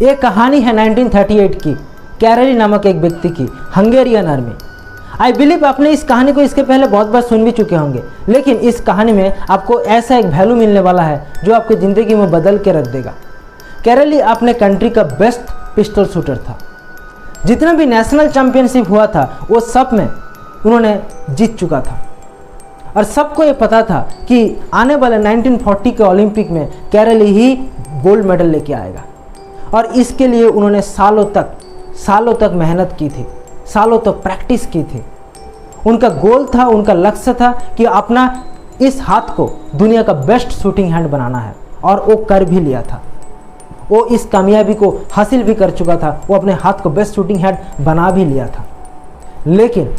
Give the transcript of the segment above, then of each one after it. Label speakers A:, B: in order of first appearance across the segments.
A: ये कहानी है 1938 की, कैरली नामक एक व्यक्ति की, हंगेरियन आर्मी। आई बिलीव आपने इस कहानी को इसके पहले बहुत बार सुन भी चुके होंगे, लेकिन इस कहानी में आपको ऐसा एक वैल्यू मिलने वाला है जो आपकी ज़िंदगी में बदल के रख देगा। कैरली अपने कंट्री का बेस्ट पिस्टल शूटर था। जितना भी नेशनल चैंपियनशिप हुआ था वो सब में उन्होंने जीत चुका था और सबको ये पता था कि आने वाले 1940 के ओलंपिक में कैरली ही गोल्ड मेडल लेके आएगा। और इसके लिए उन्होंने सालों तक मेहनत की थी, सालों तक प्रैक्टिस की थी। उनका गोल था, उनका लक्ष्य था कि अपना इस हाथ को दुनिया का बेस्ट शूटिंग हैंड बनाना है, और वो कर भी लिया था। वो इस कामयाबी को हासिल भी कर चुका था, वो अपने हाथ को बेस्ट शूटिंग हैंड बना भी लिया था। लेकिन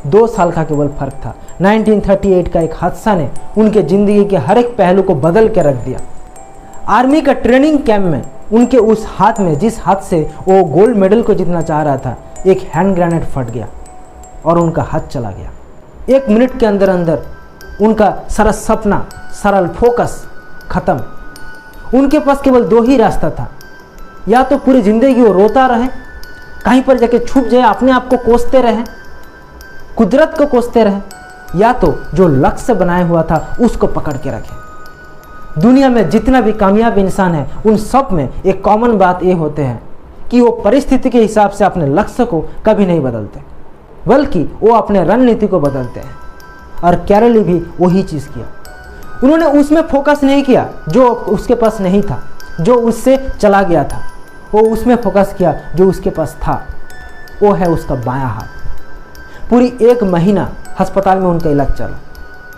A: 2 साल का केवल फर्क था। 1938 का एक हादसा ने उनके ज़िंदगी के हर एक पहलू को बदल के रख दिया। आर्मी का ट्रेनिंग कैंप में उनके उस हाथ में, जिस हाथ से वो गोल्ड मेडल को जीतना चाह रहा था, एक हैंड ग्रेनेड फट गया और उनका हाथ चला गया। 1 मिनट के अंदर अंदर उनका सारा सपना, सारा फोकस खत्म। उनके पास केवल 2 ही रास्ता था, या तो पूरी ज़िंदगी वो रोता रहे, कहीं पर जाके छुप जाए, अपने आप को कोसते रहे, कुदरत को कोसते रहे, या तो जो लक्ष्य बनाया हुआ था उसको पकड़ के रखे। दुनिया में जितना भी कामयाब इंसान है उन सब में एक कॉमन बात ये होते हैं कि वो परिस्थिति के हिसाब से अपने लक्ष्य को कभी नहीं बदलते, बल्कि वो अपने रणनीति को बदलते हैं। और कैरली भी वही चीज़ किया। उन्होंने उसमें फोकस नहीं किया जो उसके पास नहीं था, जो उससे चला गया था। वो उसमें फोकस किया जो उसके पास था, वो है उसका बायां हाथ। पूरी 1 महीना अस्पताल में उनका इलाज चला।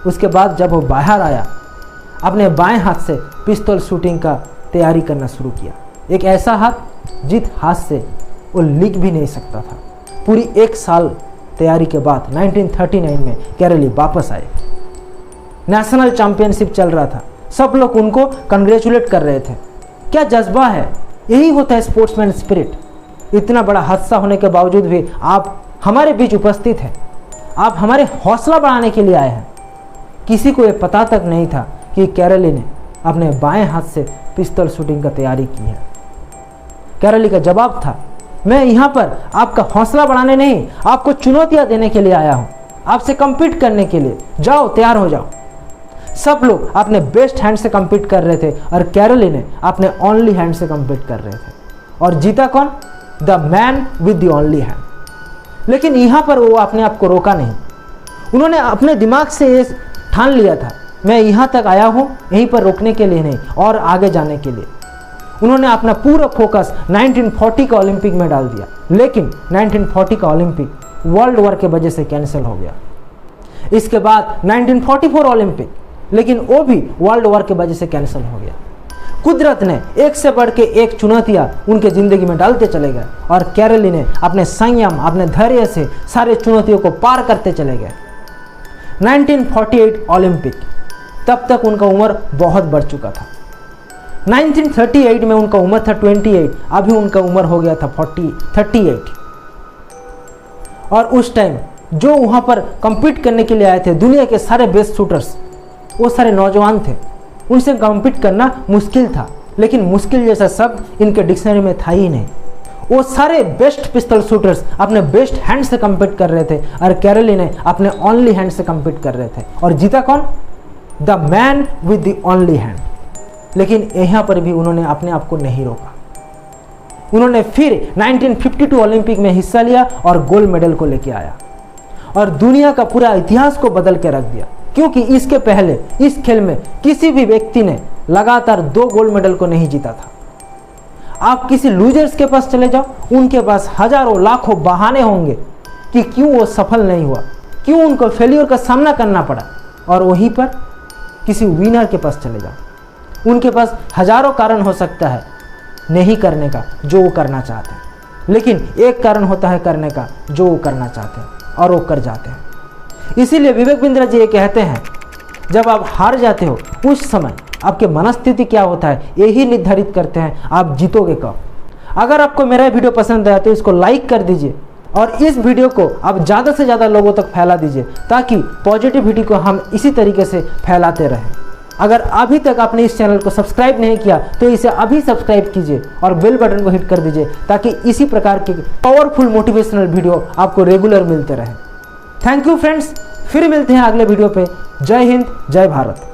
A: उसके बाद जब वो बाहर आया, अपने बाएं हाथ से पिस्तौल शूटिंग का तैयारी करना शुरू किया। एक ऐसा हाथ जिस हाथ से वो लिख भी नहीं सकता था। पूरी 1 साल तैयारी के बाद 1939 में कैरली वापस आए। नेशनल चैंपियनशिप चल रहा था, सब लोग उनको कंग्रेचुलेट कर रहे थे। क्या जज्बा है, यही होता है स्पोर्ट्समैन स्पिरिट। इतना बड़ा हादसा होने के बावजूद भी आप हमारे बीच उपस्थित हैं, आप हमारे हौसला बढ़ाने के लिए आए हैं। किसी को ये पता तक नहीं था कि कैरली ने अपने बाएं हाथ से पिस्तौल शूटिंग का तैयारी की है। कैरली का जवाब था, मैं यहाँ पर आपका हौसला बढ़ाने नहीं, आपको चुनौतियाँ देने के लिए आया हूँ, आपसे कम्पीट करने के लिए। जाओ, तैयार हो जाओ। सब लोग अपने बेस्ट हैंड से कम्पीट कर रहे थे और कैरली ने अपने ओनली हैंड से कम्पीट कर रहे थे। और जीता कौन? The man with the only hand. लेकिन यहाँ पर वो अपने आप को रोका नहीं। उन्होंने अपने दिमाग से ये ठान लिया था, मैं यहाँ तक आया हूँ यहीं पर रोकने के लिए नहीं, और आगे जाने के लिए। उन्होंने अपना पूरा फोकस 1940 का ओलंपिक में डाल दिया। लेकिन 1940 का ओलंपिक वर्ल्ड वॉर के वजह से कैंसिल हो गया। इसके बाद 1944 ओलंपिक, लेकिन वो भी वर्ल्ड वॉर के वजह से कैंसिल हो गया। कुदरत ने एक से बढ़ के एक चुनौतियां उनके ज़िंदगी में डालते चले गए और कैरली ने अपने संयम, अपने धैर्य से सारे चुनौतियों को पार करते चले गए। 1948 ओलंपिक, तब तक उनका उम्र बहुत बढ़ चुका था। 1938 में उनका उम्र था 28, अभी उनका उम्र हो गया था 38। और उस टाइम जो वहाँ पर कम्पीट करने के लिए आए थे दुनिया के सारे बेस्ट शूटर्स, वो सारे नौजवान थे। उनसे कम्पीट करना मुश्किल था, लेकिन मुश्किल जैसा शब्द इनके डिक्शनरी में था ही नहीं। वो सारे बेस्ट पिस्तौल शूटर्स अपने बेस्ट हैंड से कम्पीट कर रहे थे और कैरली ने अपने ओनली हैंड से कम्पीट कर रहे थे। और जीता कौन? The man with the only hand. लेकिन यहाँ पर भी उन्होंने अपने आप को नहीं रोका। उन्होंने फिर 1952 ओलंपिक में हिस्सा लिया और गोल्ड मेडल को लेके आया और दुनिया का पूरा इतिहास को बदल के रख दिया। क्योंकि इसके पहले इस खेल में किसी भी व्यक्ति ने लगातार 2 गोल्ड मेडल को नहीं जीता था। आप किसी लूजर्स के पास चले जाओ, उनके पास हजारों लाखों बहाने होंगे कि क्यों वो सफल नहीं हुआ, क्यों उनको फेलियर का सामना करना पड़ा। और वहीं पर किसी विनर के पास चले जाओ, उनके पास हजारों कारण हो सकता है नहीं करने का जो वो करना चाहते हैं, लेकिन एक कारण होता है करने का जो वो करना चाहते हैं और वो कर जाते हैं। इसीलिए विवेक बिंद्रा जी ये कहते हैं, जब आप हार जाते हो उस समय आपके मनस्थिति क्या होता है यही निर्धारित करते हैं आप जीतोगे कब। अगर आपको मेरा वीडियो पसंद आया तो इसको लाइक कर दीजिए और इस वीडियो को आप ज़्यादा से ज़्यादा लोगों तक फैला दीजिए ताकि पॉजिटिविटी को हम इसी तरीके से फैलाते रहें। अगर अभी तक आपने इस चैनल को सब्सक्राइब नहीं किया तो इसे अभी सब्सक्राइब कीजिए और बेल बटन को हिट कर दीजिए ताकि इसी प्रकार के पावरफुल मोटिवेशनल वीडियो आपको रेगुलर मिलते रहे। थैंक यू फ्रेंड्स, फिर मिलते हैं अगले वीडियो पे। जय हिंद, जय भारत।